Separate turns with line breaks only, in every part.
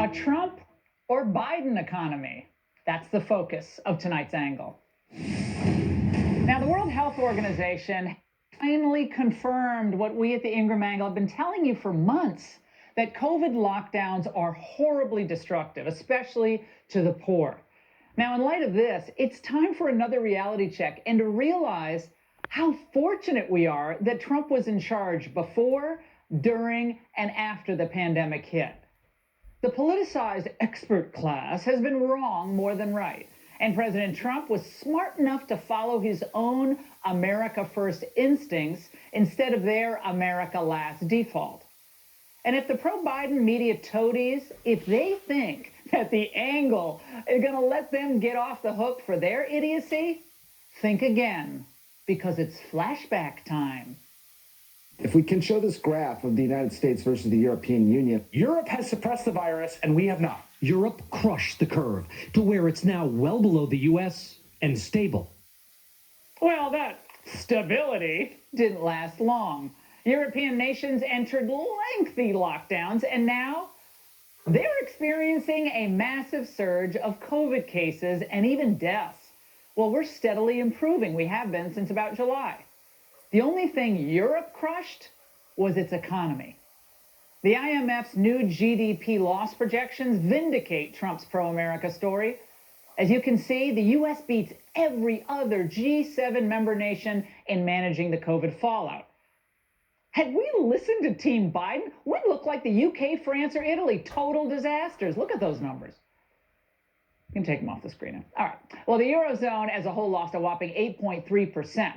A Trump or Biden economy? That's the focus of tonight's angle. Now, the World Health Organization finally confirmed what we at the Ingram Angle have been telling you for months, that COVID lockdowns are horribly destructive, especially to the poor. Now, in light of this, it's time for another reality check and to realize how fortunate we are that Trump was in charge before, during, and after the pandemic hit. The politicized expert class has been wrong more than right. And President Trump was smart enough to follow his own America First instincts instead of their America Last default. And if the pro-Biden media toadies, if they think that the angle is going to let them get off the hook for their idiocy, think again, because it's flashback time.
If we can show this graph of the United States versus the European Union, Europe has suppressed the virus and we have not.
Europe crushed the curve to where it's now well below the U.S. and stable.
Well, that stability didn't last long. European nations entered lengthy lockdowns, and now they're experiencing a massive surge of COVID cases and even deaths. Well, we're steadily improving. We have been since about July. The only thing Europe crushed was its economy. The IMF's new GDP loss projections vindicate Trump's pro-America story. As you can see, the U.S. beats every other G7 member nation in managing the COVID fallout. Had we listened to Team Biden, we'd look like the UK, France, or Italy. Total disasters. Look at those numbers. You can take them off the screen now. All right. Well, the Eurozone as a whole lost a whopping 8.3%.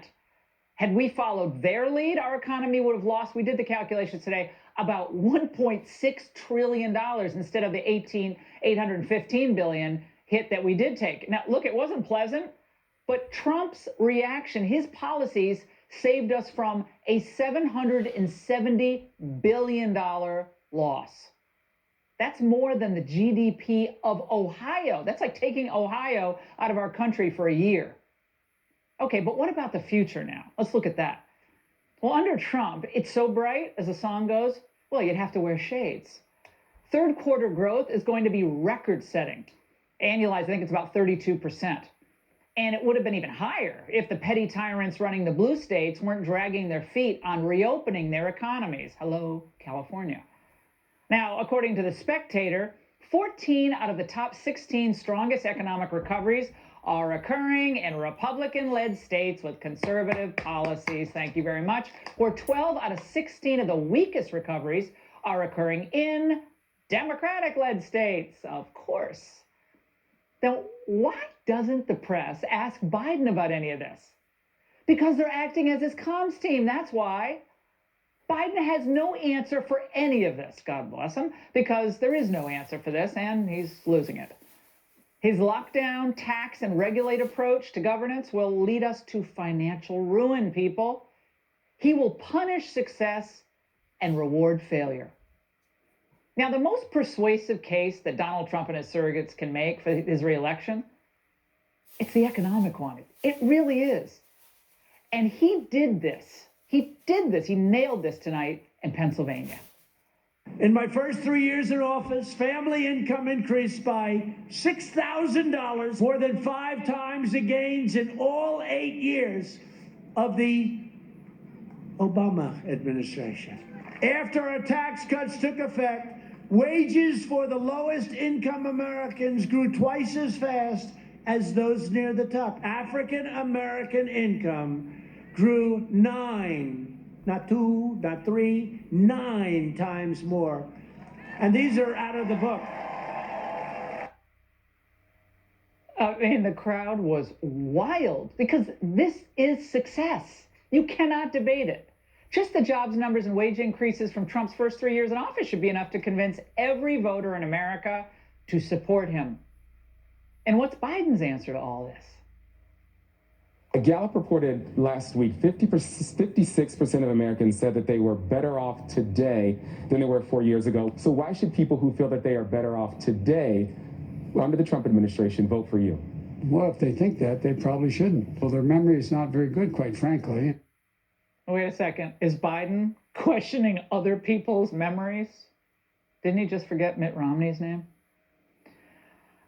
Had we followed their lead, our economy would have lost, we did the calculations today, about $1.6 trillion instead of the $815 billion hit that we did take. Now, look, it wasn't pleasant, but Trump's reaction, his policies, saved us from a $770 billion loss. That's more than the GDP of Ohio. That's like taking Ohio out of our country for a year. Okay, but what about the future now? Let's look at that. Well, under Trump, it's so bright, as the song goes, well, you'd have to wear shades. Third quarter growth is going to be record-setting. Annualized, I think it's about 32%. And it would have been even higher if the petty tyrants running the blue states weren't dragging their feet on reopening their economies. Hello, California. Now, according to The Spectator, 14 out of the top 16 strongest economic recoveries are occurring in Republican-led states with conservative policies. Thank you very much. Where 12 out of 16 of the weakest recoveries are occurring in Democratic-led states, of course. Now, why doesn't the press ask Biden about any of this? Because they're acting as his comms team, that's why. Biden has no answer for any of this, God bless him, because there is no answer for this, and he's losing it. His lockdown, tax, and regulate approach to governance will lead us to financial ruin, people. He will punish success and reward failure. Now, the most persuasive case that Donald Trump and his surrogates can make for his reelection, it's the economic one. It really is. And he did this. He nailed this tonight in Pennsylvania.
In my first 3 years in office, family income increased by $6,000, more than 5 times the gains in all 8 years of the Obama administration. After our tax cuts took effect, wages for the lowest income Americans grew twice as fast as those near the top. African American income grew 9, not 2, not 3, 9 times more. And these are out of the book.
I mean, the crowd was wild because this is success. You cannot debate it. Just the jobs numbers and wage increases from Trump's first 3 years in office should be enough to convince every voter in America to support him. And what's Biden's answer to all this?
A Gallup reported last week 56% of Americans said that they were better off today than they were 4 years ago. So why should people who feel that they are better off today under the Trump administration vote for you?
Well, if they think that, they probably shouldn't. Well, their memory is not very good, quite frankly.
Wait a second. Is Biden questioning other people's memories? Didn't he just forget Mitt Romney's name?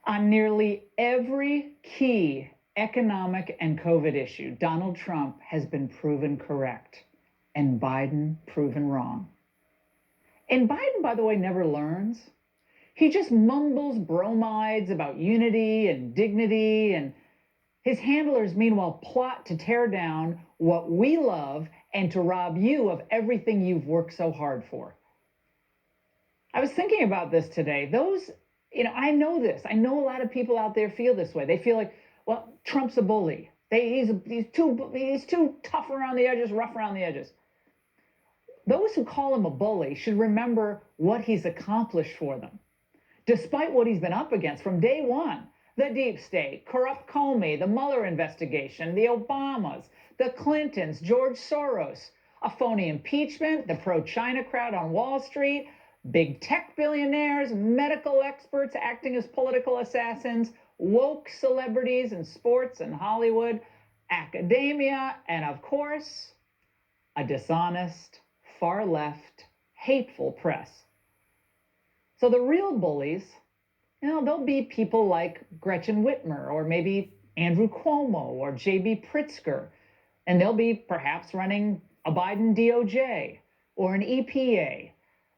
On nearly every key economic and COVID issue, Donald Trump has been proven correct and Biden proven wrong. And Biden, by the way, never learns. He just mumbles bromides about unity and dignity, and his handlers, meanwhile, plot to tear down what we love and to rob you of everything you've worked so hard for. I was thinking about this today. I know this. I know a lot of people out there feel this way. They feel like, well, Trump's a bully. He's too tough around the edges, rough around the edges. Those who call him a bully should remember what he's accomplished for them. Despite what he's been up against from day one, the deep state, corrupt Comey, the Mueller investigation, the Obamas, the Clintons, George Soros, a phony impeachment, the pro-China crowd on Wall Street, big tech billionaires, medical experts acting as political assassins, woke celebrities in sports and Hollywood, academia, and of course, a dishonest, far-left, hateful press. So the real bullies, they'll be people like Gretchen Whitmer or maybe Andrew Cuomo or J.B. Pritzker, and they'll be perhaps running a Biden DOJ or an EPA,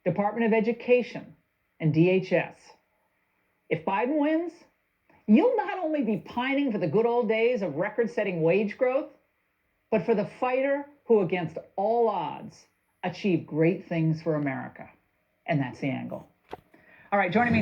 Department of Education, and DHS. If Biden wins, you'll not only be pining for the good old days of record-setting wage growth, but for the fighter who, against all odds, achieved great things for America. And that's the angle. All right, joining me